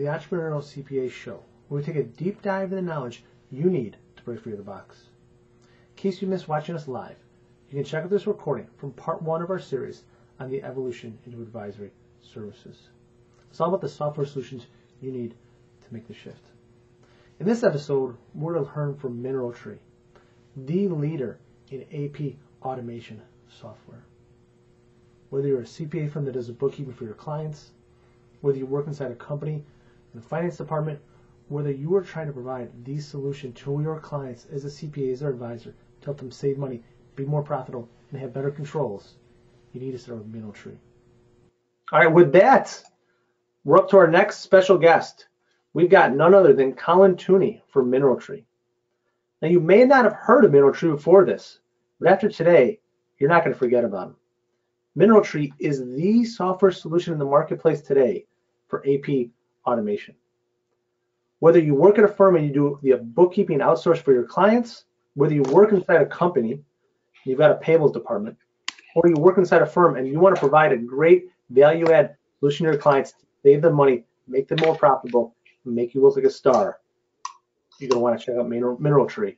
the Entrepreneurial CPA Show, where we take a deep dive into the knowledge you need to break free of the box. In case you missed watching us live, you can check out this recording from part 1 of our series on the evolution into advisory services. It's all about the software solutions you need to make the shift. In this episode, we're going to learn from Mineraltree, the leader in AP automation software. Whether you're a CPA firm that does the bookkeeping for your clients, whether you work inside a company in the finance department, whether you are trying to provide the solution to your clients as a CPA, as their advisor, to help them save money, be more profitable, and have better controls, you need to start with Mineraltree. All right, with that, we're up to our next special guest. We've got none other than Colin Toomey from Mineraltree. Now, you may not have heard of Mineraltree before this, but after today, you're not going to forget about them. Mineraltree is the software solution in the marketplace today for AP automation. Whether you work at a firm and you do the bookkeeping outsource for your clients, whether you work inside a company, you've got a payables department, or you work inside a firm and you want to provide a great value-add solution to your clients, save them money, make them more profitable, and make you look like a star, you're going to want to check out Mineraltree.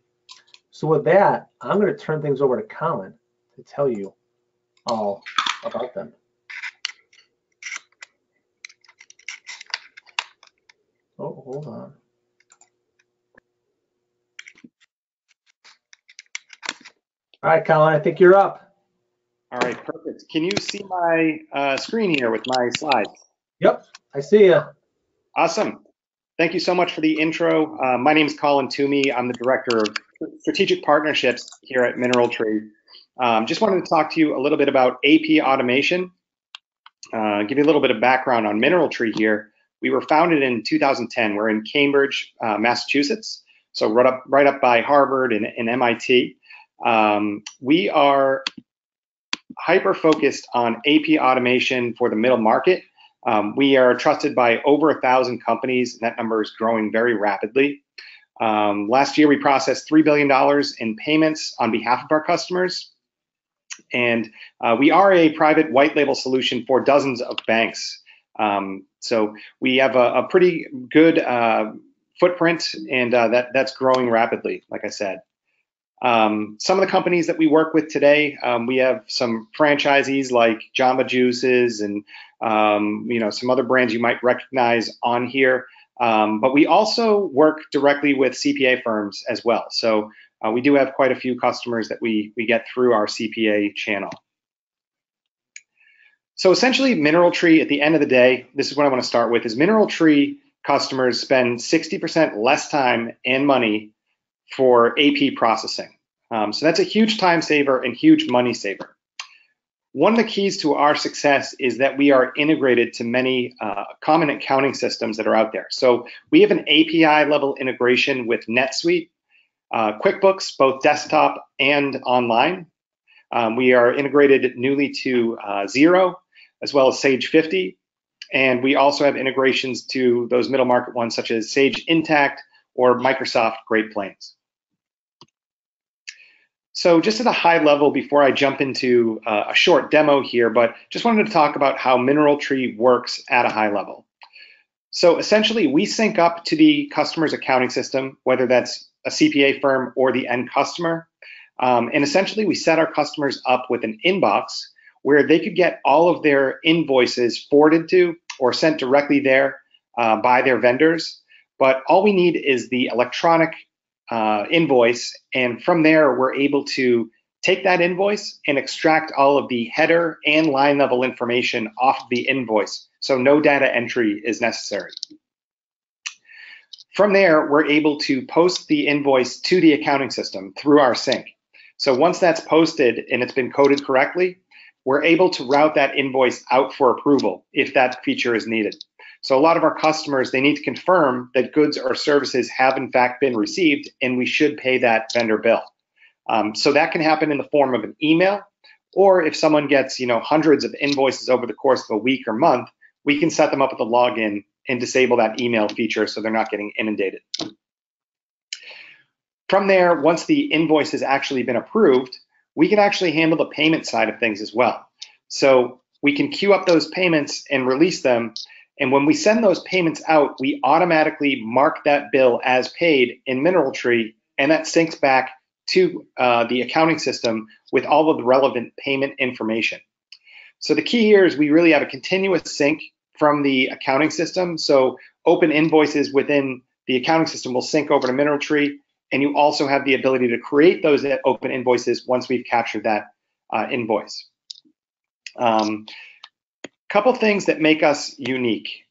So with that, I'm going to turn things over to Colin to tell you all about them. Oh, hold on. All right, Colin, I think you're up. All right, perfect. Can you see my screen here with my slides? Yep, I see you. Awesome. Thank you so much for the intro. My name is Colin Toomey. I'm the Director of Strategic Partnerships here at Mineraltree. Just wanted to talk to you a little bit about AP automation. Give you a little bit of background on Mineraltree here. We were founded in 2010. We're in Cambridge, Massachusetts, so right up by Harvard and MIT. We are hyper-focused on AP automation for the middle market. We are trusted by over 1,000 companies, and that number is growing very rapidly. Last year, we processed $3 billion in payments on behalf of our customers. And we are a private white label solution for dozens of banks. So we have a pretty good footprint, and that's growing rapidly, like I said. Some of the companies that we work with today, we have some franchisees like Jamba Juices and some other brands you might recognize on here. But we also work directly with CPA firms as well. So we do have quite a few customers that we get through our CPA channel. So essentially, Mineraltree, at the end of the day, this is what I want to start with, is Mineraltree customers spend 60% less time and money for AP processing. So that's a huge time saver and huge money saver. One of the keys to our success is that we are integrated to many common accounting systems that are out there. So we have an API level integration with NetSuite, QuickBooks, both desktop and online. We are integrated newly to Xero, as well as Sage 50. And we also have integrations to those middle market ones, such as Sage Intacct or Microsoft Great Plains. So just at a high level, before I jump into a short demo here, but just wanted to talk about how Mineraltree works at a high level. So essentially, we sync up to the customer's accounting system, whether that's a CPA firm or the end customer. And essentially, we set our customers up with an inbox where they could get all of their invoices forwarded to or sent directly there by their vendors. But all we need is the electronic invoice, and from there, we're able to take that invoice and extract all of the header and line level information off of the invoice, so no data entry is necessary. From there, we're able to post the invoice to the accounting system through our sync. So once that's posted and it's been coded correctly, we're able to route that invoice out for approval if that feature is needed. So a lot of our customers, they need to confirm that goods or services have in fact been received and we should pay that vendor bill. So that can happen in the form of an email, or if someone gets hundreds of invoices over the course of a week or month, we can set them up with a login and disable that email feature so they're not getting inundated. From there, once the invoice has actually been approved, we can actually handle the payment side of things as well. So we can queue up those payments and release them, And when we send those payments out, we automatically mark that bill as paid in Mineraltree, and that syncs back to the accounting system with all of the relevant payment information. So the key here is we really have a continuous sync from the accounting system. So open invoices within the accounting system will sync over to Mineraltree, and you also have the ability to create those open invoices once we've captured that invoice. Couple things that make us unique.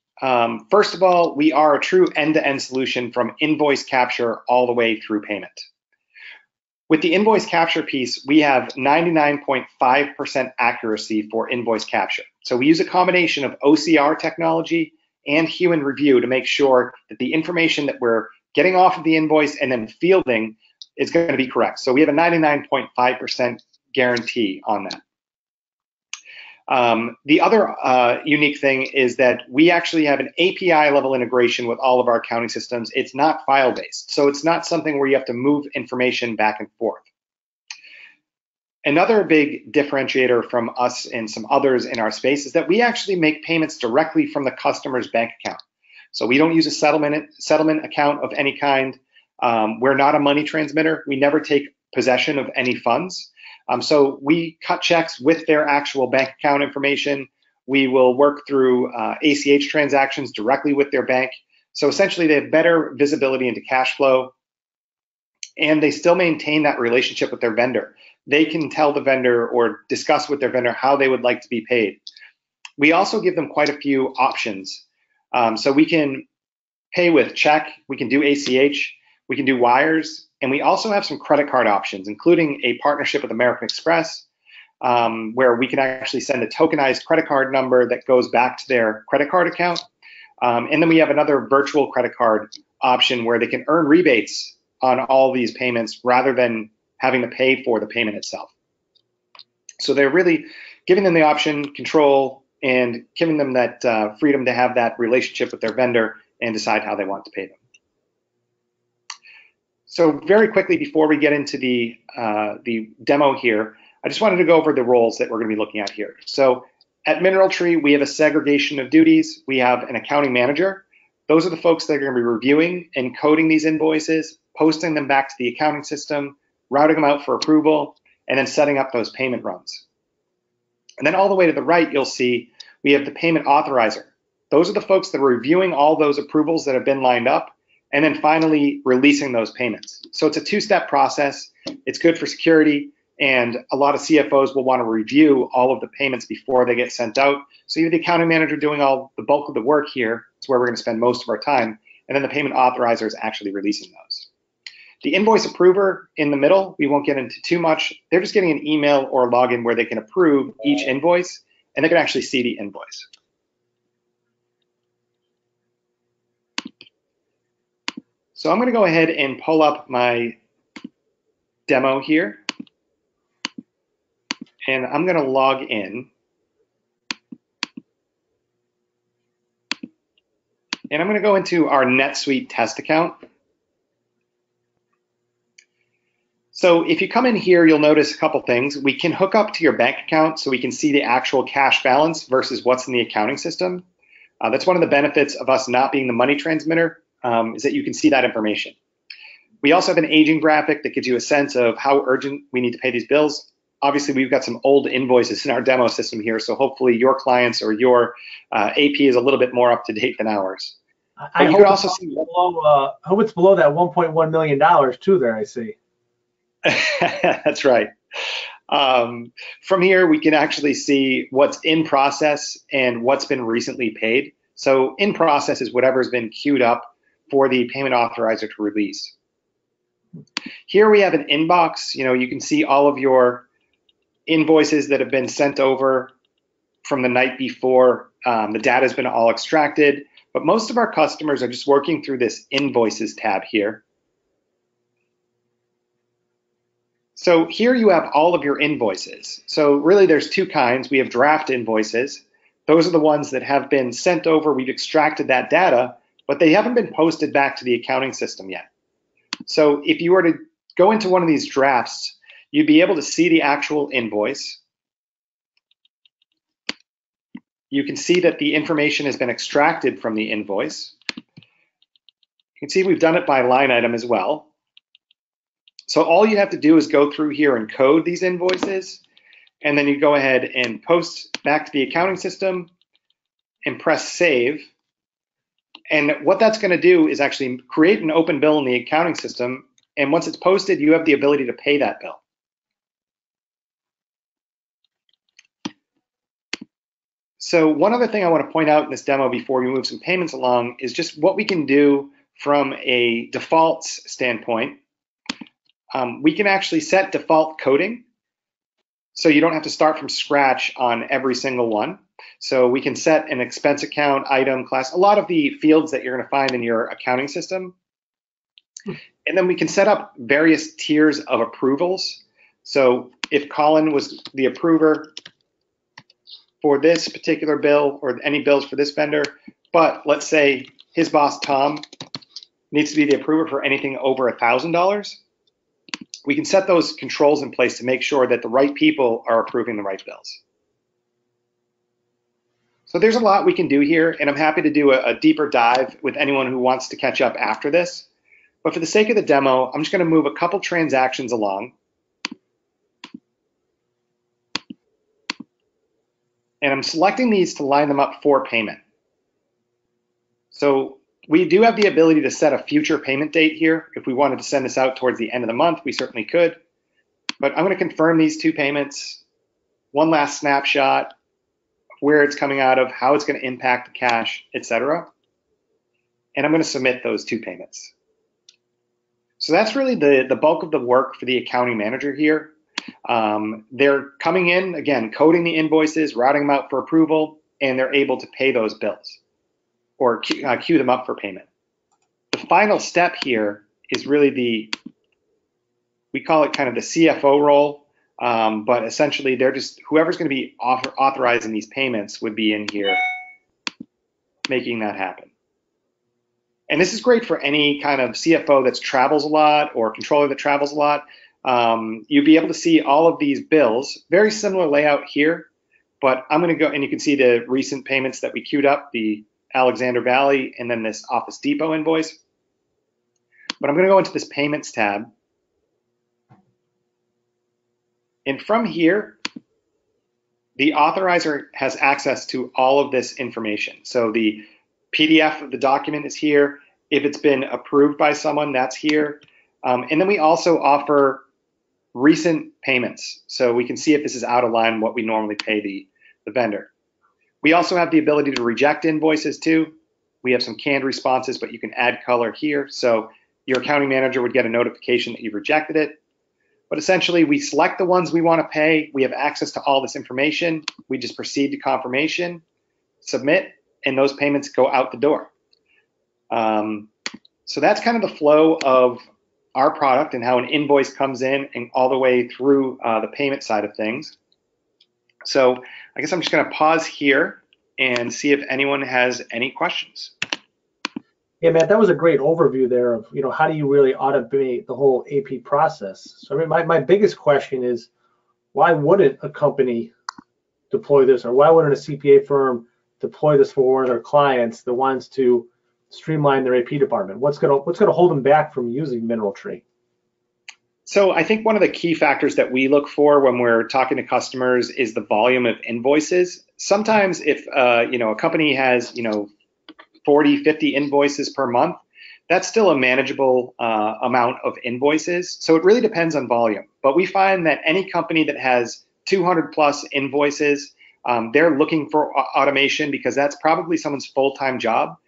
First of all, we are a true end-to-end solution from invoice capture all the way through payment. With the invoice capture piece, we have 99.5% accuracy for invoice capture. So we use a combination of OCR technology and human review to make sure that the information that we're getting off of the invoice and then fielding is going to be correct. So we have a 99.5% guarantee on that. The other unique thing is that we actually have an API level integration with all of our accounting systems. It's not file based, so it's not something where you have to move information back and forth. Another big differentiator from us and some others in our space is that we actually make payments directly from the customer's bank account. So we don't use a settlement account of any kind. We're not a money transmitter. We never take possession of any funds. So we cut checks with their actual bank account information. We will work through ACH transactions directly with their bank. So essentially they have better visibility into cash flow, and they still maintain that relationship with their vendor. They can tell the vendor or discuss with their vendor how they would like to be paid. We also give them quite a few options. So we can pay with check, we can do ACH, we can do wires, and we also have some credit card options, including a partnership with American Express, where we can actually send a tokenized credit card number that goes back to their credit card account. And then we have another virtual credit card option where they can earn rebates on all these payments rather than having to pay for the payment itself. So they're really giving them the option, control, and giving them that freedom to have that relationship with their vendor and decide how they want to pay them. So very quickly before we get into the demo here, I just wanted to go over the roles that we're going to be looking at here. So at Mineraltree, we have a segregation of duties. We have an accounting manager. Those are the folks that are going to be reviewing and coding these invoices, posting them back to the accounting system, routing them out for approval, and then setting up those payment runs. And then all the way to the right, you'll see we have the payment authorizer. Those are the folks that are reviewing all those approvals that have been lined up, and then finally releasing those payments. So it's a two-step process. It's good for security, and a lot of CFOs will want to review all of the payments before they get sent out. So you have the accounting manager doing all the bulk of the work here. It's where we're going to spend most of our time, and then the payment authorizer is actually releasing those. The invoice approver in the middle, we won't get into too much. They're just getting an email or login where they can approve each invoice, and they can actually see the invoice. So I'm going to go ahead and pull up my demo here, and I'm going to log in. And I'm going to go into our NetSuite test account. So if you come in here, you'll notice a couple things. We can hook up to your bank account so we can see the actual cash balance versus what's in the accounting system. That's one of the benefits of us not being the money transmitter, is that you can see that information. We also have an aging graphic that gives you a sense of how urgent we need to pay these bills. Obviously, we've got some old invoices in our demo system here, so hopefully your clients or your AP is a little bit more up to date than ours. I hope, also see hope it's below that $1.1 million too there, I see. That's right. From here, we can actually see what's in process and what's been recently paid. So in process is whatever's been queued up for the payment authorizer to release. Here we have an inbox. You can see all of your invoices that have been sent over from the night before. The data has been all extracted, but most of our customers are just working through this invoices tab here. So here you have all of your invoices. So really there's two kinds. We have draft invoices. Those are the ones that have been sent over. We've extracted that data, but they haven't been posted back to the accounting system yet. So if you were to go into one of these drafts, you'd be able to see the actual invoice. you can see that the information has been extracted from the invoice. You can see we've done it by line item as well. So all you have to do is go through here and code these invoices, and then you go ahead and post back to the accounting system and press save. And what that's going to do is actually create an open bill in the accounting system, and once it's posted, you have the ability to pay that bill. So one other thing I want to point out in this demo before we move some payments along is just what we can do from a defaults standpoint. We can actually set default coding, so you don't have to start from scratch on every single one. So we can set an expense account, item, class, a lot of the fields that you're going to find in your accounting system. And then we can set up various tiers of approvals. So if Colin was the approver for this particular bill or any bills for this vendor, but let's say his boss, Tom, needs to be the approver for anything over $1,000, we can set those controls in place to make sure that the right people are approving the right bills. So there's a lot we can do here, and I'm happy to do a deeper dive with anyone who wants to catch up after this. But for the sake of the demo, I'm just going to move a couple transactions along. And I'm selecting these to line them up for payment. So we do have the ability to set a future payment date here. If we wanted to send this out towards the end of the month, we certainly could. But I'm going to confirm these two payments, one last snapshot, where it's coming out of, how it's going to impact the cash, etc. And I'm going to submit those two payments. So that's really the bulk of the work for the accounting manager here. They're coming in, again, coding the invoices, routing them out for approval, and they're able to pay those bills or queue them up for payment. The final step here is really we call it kind of the CFO role, but essentially they're just, whoever's going to be authorizing these payments would be in here making that happen. And this is great for any kind of CFO that travels a lot or controller that travels a lot. You'll be able to see all of these bills, very similar layout here, but I'm going to go, and you can see the recent payments that we queued up, the Alexander Valley and then this Office Depot invoice. But I'm going to go into this payments tab. And from here, the authorizer has access to all of this information. So the PDF of the document is here. If it's been approved by someone, that's here. And then we also offer recent payments. So we can see if this is out of line what we normally pay the vendor. We also have the ability to reject invoices too. We have some canned responses, but you can add color here. So your accounting manager would get a notification that you've rejected it. But essentially, we select the ones we want to pay. We have access to all this information. We just proceed to confirmation, submit, and those payments go out the door. So that's kind of the flow of our product and how an invoice comes in and all the way through the payment side of things. So I guess I'm just going to pause here and see if anyone has any questions. Yeah, Matt, that was a great overview there of, how do you really automate the whole AP process? So I mean, my biggest question is, why wouldn't a company deploy this, or why wouldn't a CPA firm deploy this for one of their clients that wants to streamline their AP department? What's gonna hold them back from using Mineraltree? So I think one of the key factors that we look for when we're talking to customers is the volume of invoices. Sometimes if a company has 40, 50 invoices per month, that's still a manageable amount of invoices. So it really depends on volume. But we find that any company that has 200 plus invoices, they're looking for automation because that's probably someone's full-time job.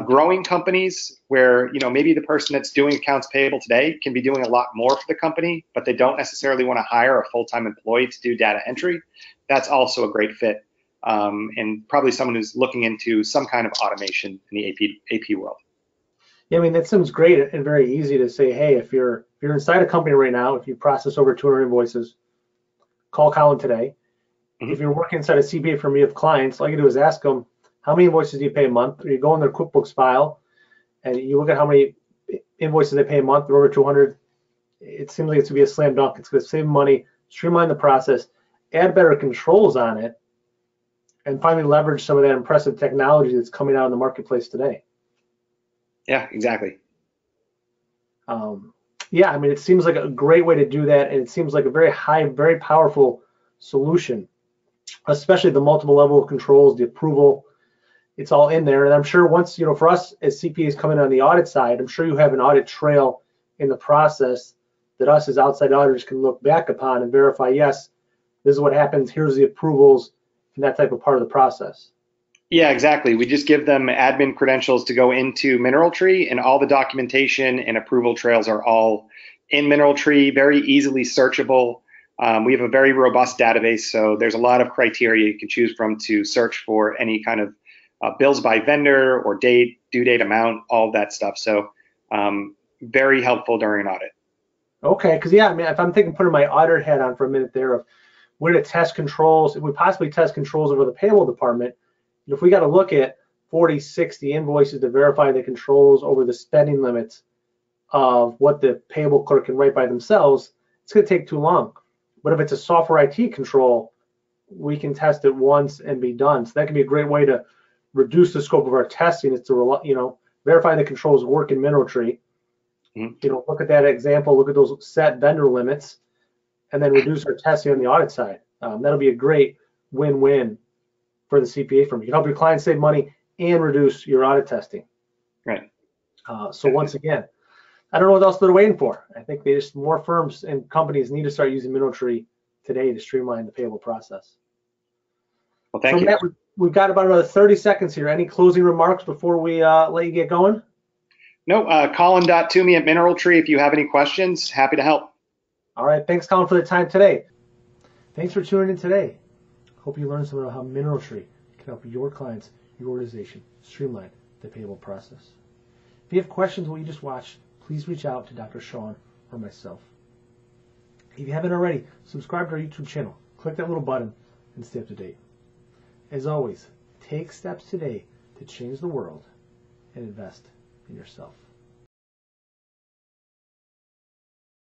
Growing companies where maybe the person that's doing accounts payable today can be doing a lot more for the company, but they don't necessarily want to hire a full-time employee to do data entry, that's also a great fit. And probably someone who's looking into some kind of automation in the AP world. Yeah, I mean, that seems great and very easy to say, hey, if you're inside a company right now, if you process over 200 invoices, call Colin today. Mm-hmm. If you're working inside a CPA firm, you have clients, all you do is ask them, how many invoices do you pay a month? Or you go in their QuickBooks file and you look at how many invoices they pay a month, they're over 200. It seems like it's going to be a slam dunk. It's going to save money, streamline the process, add better controls on it, and finally leverage some of that impressive technology that's coming out in the marketplace today. Yeah, exactly. Yeah, I mean, it seems like a great way to do that, and it seems like a very high, very powerful solution, especially the multiple level of controls, the approval. It's all in there, and I'm sure once, for us as CPAs coming on the audit side, I'm sure you have an audit trail in the process that us as outside auditors can look back upon and verify, yes, this is what happens, here's the approvals, and that type of part of the process. Yeah, exactly. We just give them admin credentials to go into Mineraltree, and all the documentation and approval trails are all in Mineraltree, very easily searchable. We have a very robust database, so there's a lot of criteria you can choose from to search for any kind of bills by vendor or date, due date amount, all that stuff. So very helpful during an audit. Okay, because yeah, I mean, if I'm putting my auditor hat on for a minute there of where to test controls, if we possibly test controls over the payable department, if we got to look at 40, 60 invoices to verify the controls over the spending limits of what the payable clerk can write by themselves, it's going to take too long. But if it's a software IT control, we can test it once and be done. So that can be a great way to reduce the scope of our testing, is to verify the controls work in Mineraltree. Look at that example, look at those set vendor limits, and then reduce our testing on the audit side. That'll be a great win-win for the CPA firm. You can help your clients save money and reduce your audit testing. Right. So once again, I don't know what else they're waiting for. I think more firms and companies need to start using Mineraltree today to streamline the payable process. Well, thank you. Matt, we've got about another 30 seconds here. Any closing remarks before we let you get going? No, Colin.Toomey at Mineraltree. If you have any questions, happy to help. All right. Thanks, Colin, for the time today. Thanks for tuning in today. Hope you learned something about how Mineraltree can help your clients, your organization, streamline the payable process. If you have questions on what you just watched, please reach out to Dr. Sean or myself. If you haven't already, subscribe to our YouTube channel. Click that little button and stay up to date. As always, take steps today to change the world and invest in yourself.